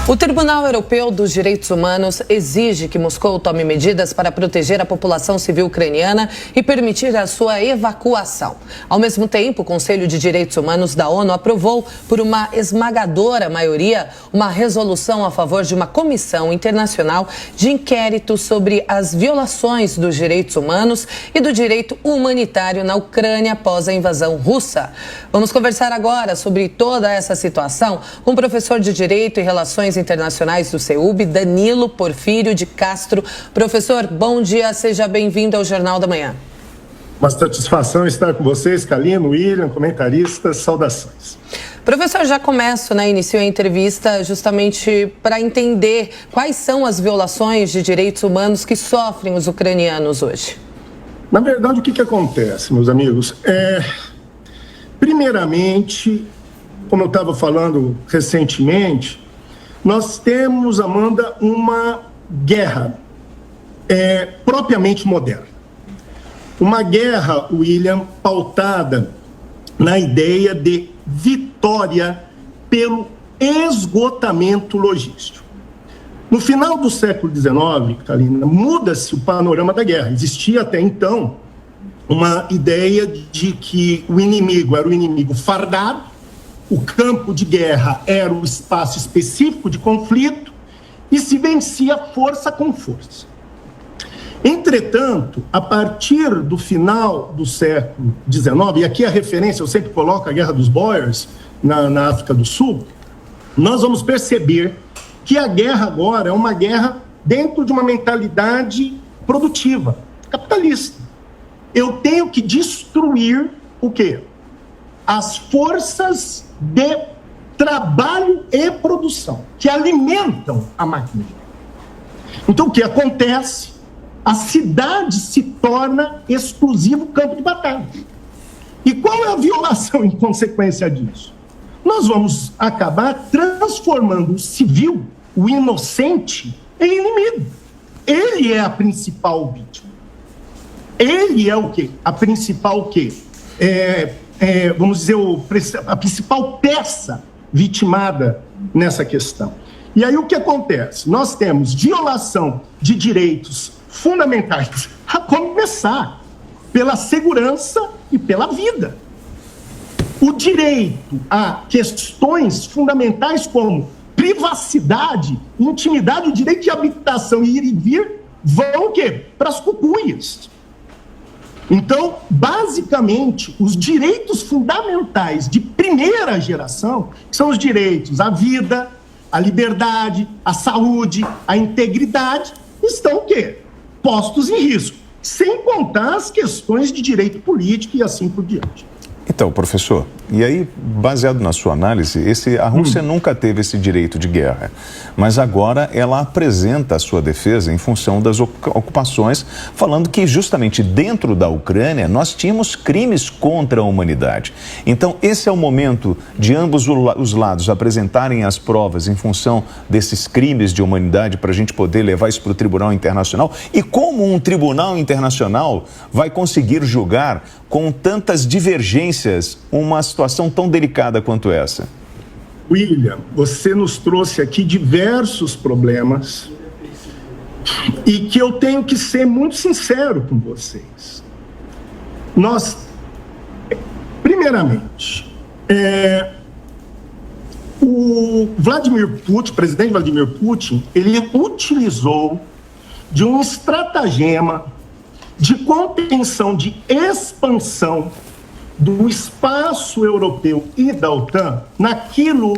O Tribunal Europeu dos Direitos Humanos exige que Moscou tome medidas para proteger a população civil ucraniana e permitir a sua evacuação. Ao mesmo tempo, o Conselho de Direitos Humanos da ONU aprovou, por uma esmagadora maioria, uma resolução a favor de uma comissão internacional de inquérito sobre as violações dos direitos humanos e do direito humanitário na Ucrânia após a invasão russa. Vamos conversar agora sobre toda essa situação com o professor de Direito e Relações Internacionais do CEUB, Danilo Porfírio de Castro. Professor, bom dia, seja bem-vindo ao Jornal da Manhã. Uma satisfação estar com vocês, Kalino, William, comentaristas, saudações. Professor, já começo, iniciou a entrevista justamente para entender quais são as violações de direitos humanos que sofrem os ucranianos hoje. Na verdade, o que acontece, meus amigos? Primeiramente, como eu estava falando recentemente, nós temos, Amanda, uma guerra propriamente moderna. Uma guerra, William, pautada na ideia de vitória pelo esgotamento logístico. No final do século XIX, Kalina, muda-se o panorama da guerra. Existia até então uma ideia de que o inimigo era o inimigo fardado, o campo de guerra era o espaço específico de conflito e se vencia força com força. Entretanto, a partir do final do século XIX, e aqui a referência eu sempre coloco a Guerra dos Boers na África do Sul, nós vamos perceber que a guerra agora é uma guerra dentro de uma mentalidade produtiva, capitalista. Eu tenho que destruir o quê? As forças de trabalho e produção, que alimentam a maquinária. Então, o que acontece? A cidade se torna exclusivo campo de batalha. E qual é a violação em consequência disso? Nós vamos acabar transformando o civil, o inocente, em inimigo. Ele é a principal vítima. Ele é o quê? A principal o quê? Vamos dizer, a principal peça vitimada nessa questão. E aí o que acontece? Nós temos violação de direitos fundamentais, a começar pela segurança e pela vida. O direito a questões fundamentais como privacidade, intimidade, o direito de habitação e ir e vir vão o quê? Para as cucuias. Então, basicamente, os direitos fundamentais de primeira geração, que são os direitos à vida, à liberdade, à saúde, à integridade, estão o quê? Postos em risco, sem contar as questões de direito político e assim por diante. Então, professor, e aí, baseado na sua análise, a Rússia nunca teve esse direito de guerra, mas agora ela apresenta a sua defesa em função das ocupações, falando que justamente dentro da Ucrânia nós tínhamos crimes contra a humanidade. Então, esse é o momento de ambos os lados apresentarem as provas em função desses crimes de humanidade para a gente poder levar isso para o Tribunal Internacional. E como um Tribunal Internacional vai conseguir julgar com tantas divergências uma situação tão delicada quanto essa? William, você nos trouxe aqui diversos problemas e que eu tenho que ser muito sincero com vocês. Primeiramente, o Vladimir Putin, o presidente Vladimir Putin, ele utilizou de um estratagema de contenção, de expansão do espaço europeu e da OTAN naquilo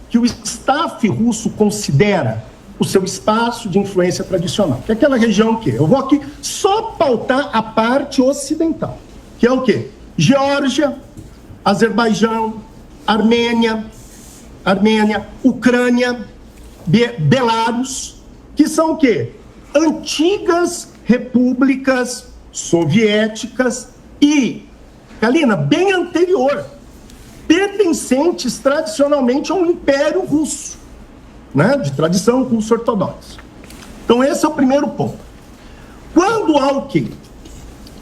que o staff russo considera o seu espaço de influência tradicional, que é aquela região que eu vou aqui só pautar a parte ocidental, que é o quê? Geórgia, Azerbaijão, Armênia, Ucrânia, Belarus, que são o quê? Antigas repúblicas soviéticas e, Kalina, bem anterior, pertencentes tradicionalmente ao Império Russo, de tradição russo-ortodoxa. Então, esse é o primeiro ponto. Quando há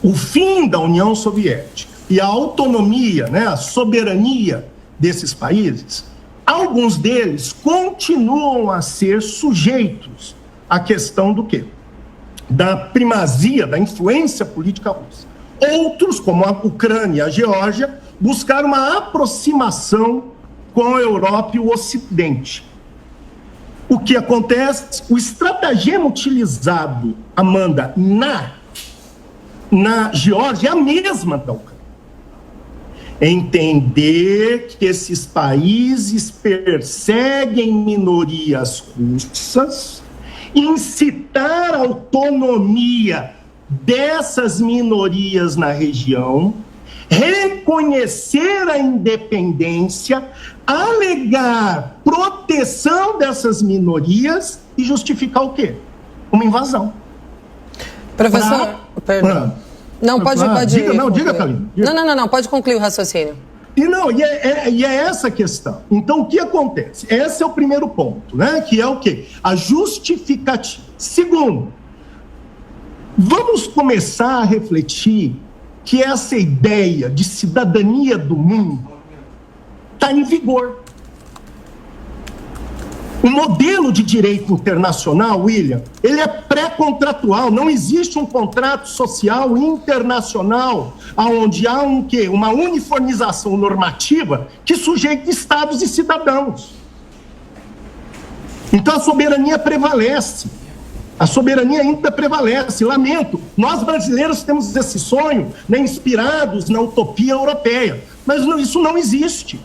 o fim da União Soviética e a autonomia, a soberania desses países, Alguns deles continuam a ser sujeitos à questão do quê? Da primazia, da influência política russa. Outros, como a Ucrânia e a Geórgia, buscaram uma aproximação com a Europa e o Ocidente. O que acontece? O estratagema utilizado, Amanda, na Geórgia é a mesma da Ucrânia. Entender que esses países perseguem minorias russas, incitar a autonomia dessas minorias na região, reconhecer a independência, alegar proteção dessas minorias e justificar o quê? Uma invasão. Professor, perdão. Não, pode diga, Thalina. Não, pode concluir o raciocínio. E é essa a questão. Então, o que acontece? Esse é o primeiro ponto, né? Que é o quê? A justificativa. Segundo, vamos começar a refletir que essa ideia de cidadania do mundo está em vigor. O modelo de direito internacional, William, ele é pré-contratual. Não existe um contrato social internacional onde há uma uniformização normativa que sujeita estados e cidadãos. Então a soberania prevalece. A soberania ainda prevalece. Lamento, nós brasileiros temos esse sonho, né, inspirados na utopia europeia, mas isso não existe.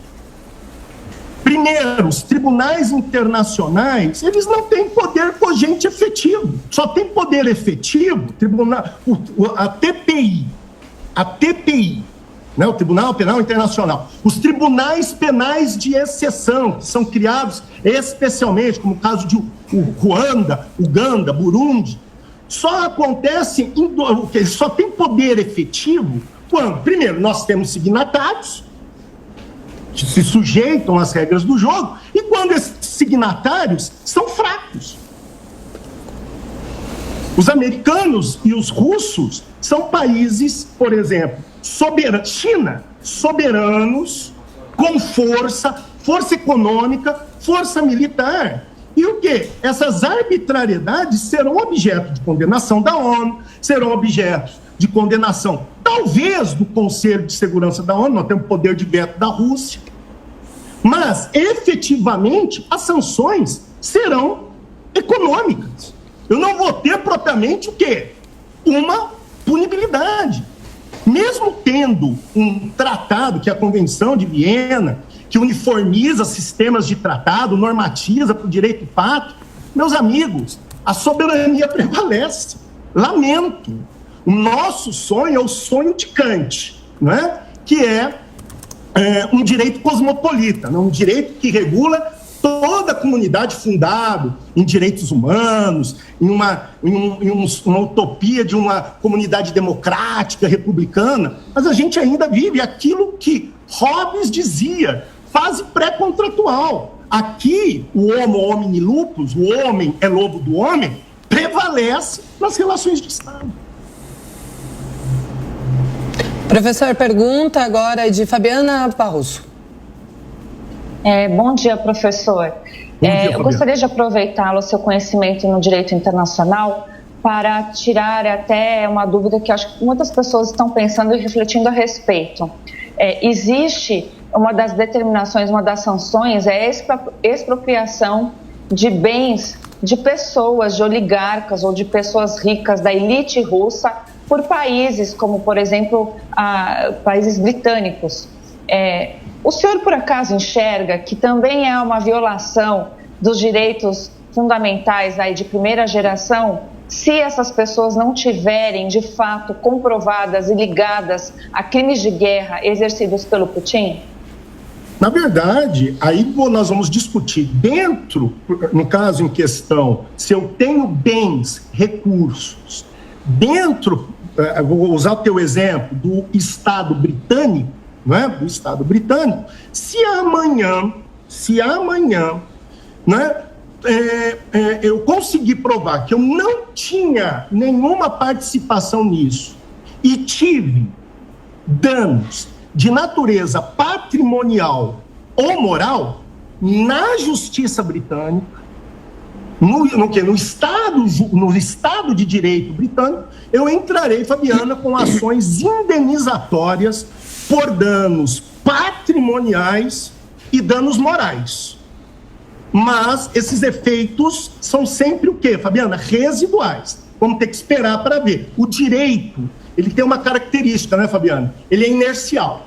Primeiro, os tribunais internacionais, eles não têm poder cogente efetivo. Só tem poder efetivo a TPI, né, o Tribunal Penal Internacional. Os tribunais penais de exceção, que são criados especialmente, como o caso de Ruanda, Uganda, Burundi, só acontece, só tem poder efetivo quando, primeiro, nós temos signatários, que se sujeitam às regras do jogo, e quando esses signatários são fracos. Os americanos e os russos são países, por exemplo, China, soberanos, com força econômica, força militar. E o quê? Essas arbitrariedades serão objeto de condenação da ONU, serão objeto de condenação, talvez, do Conselho de Segurança da ONU. Nós temos poder de veto da Rússia, mas, efetivamente, as sanções serão econômicas. Eu não vou ter propriamente o quê? Uma punibilidade. Mesmo tendo um tratado, que é a Convenção de Viena, que uniformiza sistemas de tratado, normatiza para o direito pátrio, meus amigos, a soberania prevalece. Lamento. O nosso sonho é o sonho de Kant, não é? Que é um direito cosmopolita, um direito que regula toda a comunidade fundado em direitos humanos, em uma utopia de uma comunidade democrática, republicana, mas a gente ainda vive aquilo que Hobbes dizia, fase pré-contratual. Aqui, o homo homini lupus, o homem é lobo do homem, prevalece nas relações de Estado. Professor, pergunta agora de Fabiana Barroso. Bom dia, professor. Eu gostaria de aproveitar o seu conhecimento no direito internacional para tirar até uma dúvida que acho que muitas pessoas estão pensando e refletindo a respeito. Existe uma das determinações, uma das sanções, é a expropriação de bens de pessoas, de oligarcas ou de pessoas ricas da elite russa por países como, por exemplo, países britânicos. O senhor, por acaso, enxerga que também é uma violação dos direitos fundamentais aí de primeira geração se essas pessoas não tiverem, de fato, comprovadas e ligadas a crimes de guerra exercidos pelo Putin? Na verdade, aí nós vamos discutir dentro, no caso em questão, se eu tenho bens, recursos, dentro, vou usar o teu exemplo, do Estado britânico, não é? Do Estado britânico, se amanhã, né, eu conseguir provar que eu não tinha nenhuma participação nisso e tive danos de natureza patrimonial ou moral, na justiça britânica, no Estado de Direito britânico, eu entrarei, Fabiana, com ações indenizatórias por danos patrimoniais e danos morais. Mas esses efeitos são sempre o quê, Fabiana? Residuais. Vamos ter que esperar para ver. O direito, ele tem uma característica, né, Fabiana? Ele é inercial.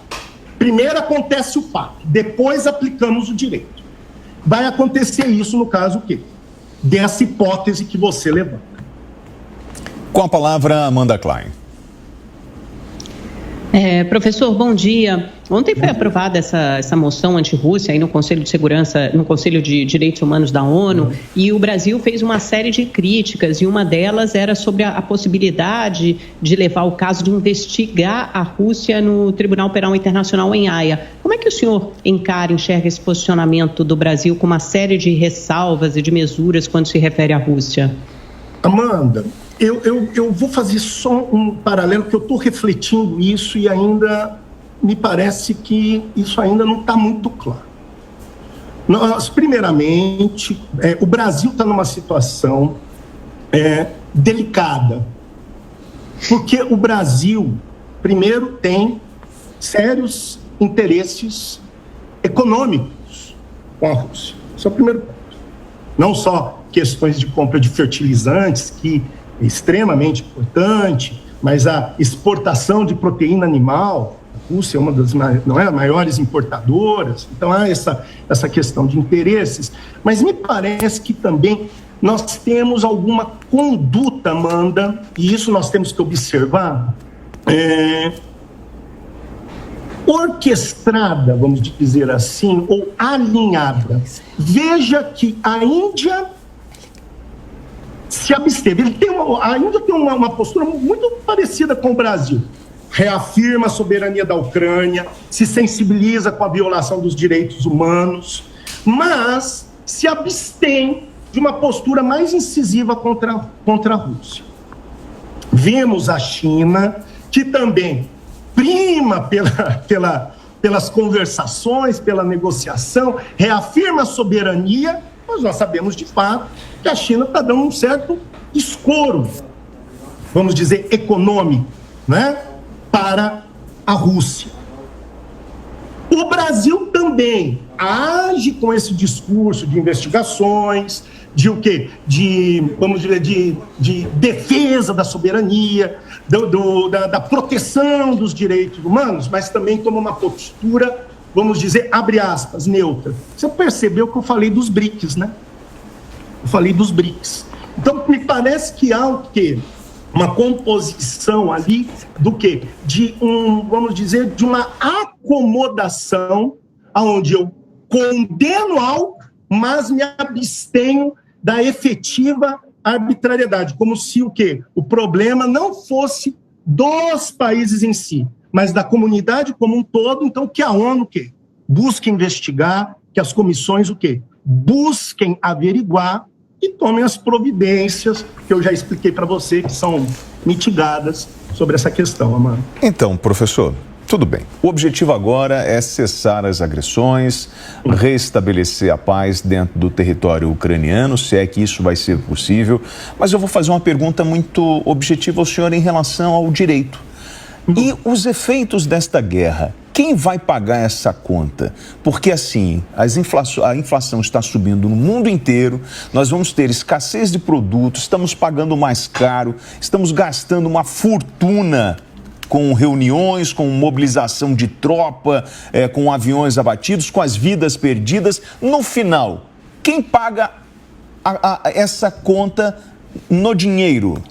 Primeiro acontece o fato, depois aplicamos o direito. Vai acontecer isso no caso o quê? Dessa hipótese que você levanta. Com a palavra, Amanda Klein. Professor, bom dia. Ontem foi aprovada essa moção anti-Rússia aí no Conselho de Segurança, no Conselho de Direitos Humanos da ONU, e o Brasil fez uma série de críticas, e uma delas era sobre a possibilidade de levar o caso de investigar a Rússia no Tribunal Penal Internacional em Haia. Como é que o senhor enxerga esse posicionamento do Brasil com uma série de ressalvas e de mesuras quando se refere à Rússia? Amanda, eu vou fazer só um paralelo, que eu estou refletindo isso e ainda me parece que isso ainda não está muito claro. Nós, primeiramente, o Brasil está numa situação delicada, porque o Brasil, primeiro, tem sérios interesses econômicos com a Rússia. Esse é o primeiro ponto. Não só questões de compra de fertilizantes, que é extremamente importante, mas a exportação de proteína animal. A Rússia é uma das maiores importadoras, então há essa questão de interesses, mas me parece que também nós temos alguma conduta, Amanda, e isso nós temos que observar, orquestrada, vamos dizer assim, ou alinhada. Veja que a Índia se absteve. A Índia tem uma postura muito parecida com o Brasil. Reafirma a soberania da Ucrânia, se sensibiliza com a violação dos direitos humanos, mas se abstém de uma postura mais incisiva contra a Rússia. Vemos a China, que também prima pelas conversações, pela negociação, reafirma a soberania, mas nós sabemos de fato que a China está dando um certo escoro, vamos dizer, econômico, né, para a Rússia. O Brasil também age com esse discurso de investigações, de o quê? Vamos dizer, de defesa da soberania, da proteção dos direitos humanos, mas também toma uma postura, vamos dizer, abre aspas, neutra. Você percebeu que eu falei dos BRICS, né? Eu falei dos BRICS. Então, me parece que há o quê? Uma composição ali do quê? Vamos dizer, de uma acomodação onde eu condeno algo, mas me abstenho da efetiva arbitrariedade, como se o quê? O problema não fosse dos países em si, mas da comunidade como um todo. Então, que a ONU, o quê? Busque investigar, que as comissões, o quê? Busquem averiguar e tomem as providências que eu já expliquei para você, que são mitigadas sobre essa questão, Amanda. Então, professor, tudo bem. O objetivo agora é cessar as agressões, restabelecer a paz dentro do território ucraniano, se é que isso vai ser possível. Mas eu vou fazer uma pergunta muito objetiva ao senhor em relação ao direito. E os efeitos desta guerra? Quem vai pagar essa conta? Porque assim, a inflação está subindo no mundo inteiro, nós vamos ter escassez de produtos, estamos pagando mais caro, estamos gastando uma fortuna com reuniões, com mobilização de tropa, com aviões abatidos, com as vidas perdidas. No final, quem paga essa conta no dinheiro?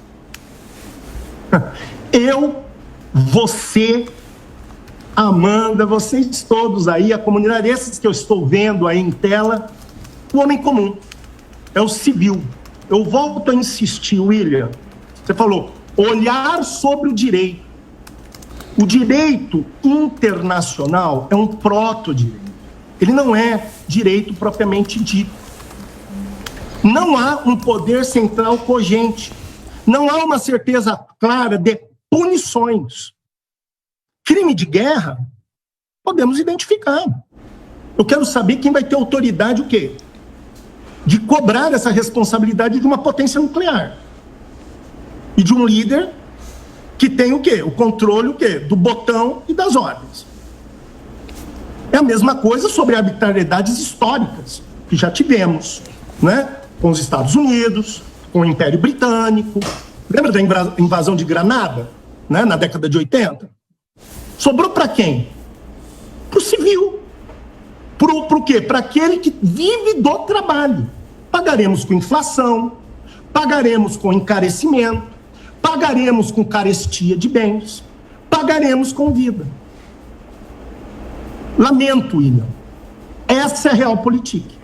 Eu, você, Amanda, vocês todos aí, a comunidade, esses que eu estou vendo aí em tela, o homem comum, é o civil. Eu volto a insistir, William, você falou, olhar sobre o direito. O direito internacional é um proto-direito. Ele não é direito propriamente dito. Não há um poder central cogente. Não há uma certeza clara de punições. Crime de guerra, podemos identificar. Eu quero saber quem vai ter autoridade o quê? De cobrar essa responsabilidade de uma potência nuclear. E de um líder que tem o quê? O controle o quê? Do botão e das ordens. É a mesma coisa sobre arbitrariedades históricas que já tivemos, né? Com os Estados Unidos, com o Império Britânico. Lembra da invasão de Granada, né? Na década de 80? Sobrou para quem? Para o civil. Para o quê? Para aquele que vive do trabalho. Pagaremos com inflação, pagaremos com encarecimento, pagaremos com carestia de bens, pagaremos com vida. Lamento, William. Essa é a realpolitik.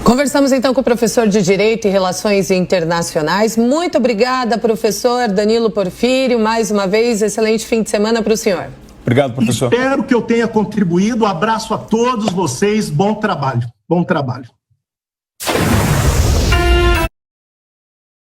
Conversamos então com o professor de Direito e Relações Internacionais. Muito obrigada, professor Danilo Porfírio. Mais uma vez, excelente fim de semana para o senhor. Obrigado, professor. Espero que eu tenha contribuído. Abraço a todos vocês. Bom trabalho. Bom trabalho.